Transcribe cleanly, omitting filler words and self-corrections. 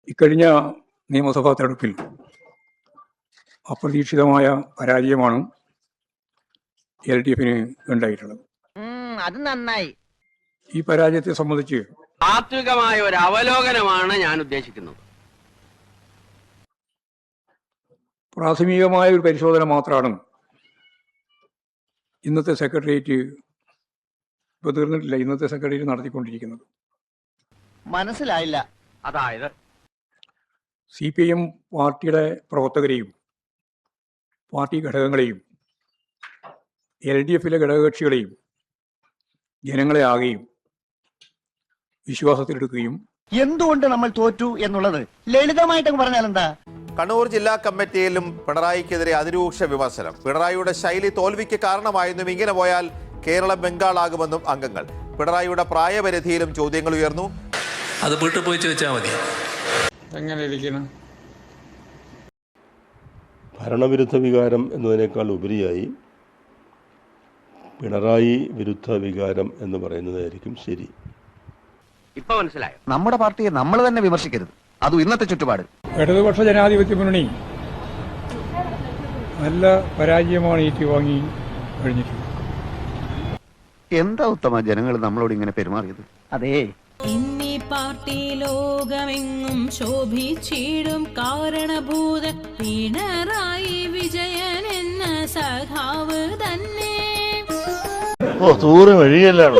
ഇക്കഴിഞ്ഞ നിയമസഭാ തെരഞ്ഞെടുപ്പിൽ അപ്രതീക്ഷിതമായ പരാജയമാണ് LDFിന് ഉണ്ടായിട്ടുള്ളത്. അത് നന്നായി. ഈ പരാജയത്തെ സംബന്ധിച്ച് താത്വികമായ ഒരു അവലോകനമാണ് ഞാൻ ഉദ്ദേശിക്കുന്നത്. പ്രാഥമികമായ ഒരു പരിശോധന മാത്രമാണ് ഇന്നത്തെ സെക്രട്ടേറിയറ്റ് ഇപ്പോൾ തീർന്നിട്ടില്ല. ഇന്നത്തെ സെക്രട്ടേറിയറ്റ് നടത്തിക്കൊണ്ടിരിക്കുന്നത്. മനസ്സിലായില്ല. അതായത് CPIM പാർട്ടിയുടെ പ്രവർത്തകരെയും പാർട്ടി ഘടകങ്ങളെയും LDFിലെ ഘടകകക്ഷികളെയും ജനങ്ങളെ ആകെയും വിശ്വാസത്തിലെടുക്കുകയും എന്തുകൊണ്ട് നമ്മൾ തോറ്റു എന്നുള്ളത് ലളിതമായിട്ട് പറഞ്ഞാൽ എന്താ? കണ്ണൂർ ജില്ലാ കമ്മിറ്റിയിലും പിണറായിക്കെതിരെ അതിരൂക്ഷ വിമർശനം. പിണറായിയുടെ ശൈലി തോൽവിക്ക് കാരണമായെന്നും ഇങ്ങനെ പോയാൽ കേരളം ബംഗാളാകുമെന്നും അംഗങ്ങൾ. പിണറായിയുടെ പ്രായപരിധിയിലും ചോദ്യങ്ങൾ ഉയർന്നു. അത് വീട്ടിൽ പോയി ചോദിച്ചാൽ മതി. എങ്ങനെ ഇരിക്കണം? ഭരണവിരുദ്ധ വികാരം എന്നതിനേക്കാൾ ഉപരിയായി പിണറായി വിരുദ്ധ വികാരം എന്ന് പറയുന്നതായിരിക്കും ശരി. ഇപ്പൊ മനസ്സിലായോ? നമ്മുടെ പാർട്ടിയെ നമ്മൾ തന്നെ വിമർശിക്കരുത്. അതും ഇന്നത്തെ ചുറ്റുപാട്. ഇടതുപക്ഷ ജനാധിപത്യ മുന്നണി നല്ല പരാജയമാണ് ഏറ്റുവാങ്ങി കഴിഞ്ഞിട്ടുള്ളത്. എന്താ ഉത്തമ ജനങ്ങൾ നമ്മളോട് ഇങ്ങനെ പെരുമാറിയത്? അതേ, ഇന്നീ പാർട്ടി ലോകമെങ്ങും ശോഭിച്ചിടും കാരണഭൂത പിണറായി വിജയൻ എന്ന സഖാവ് തന്നെ. ഓ, തൂറ് വഴിയല്ലാണ്.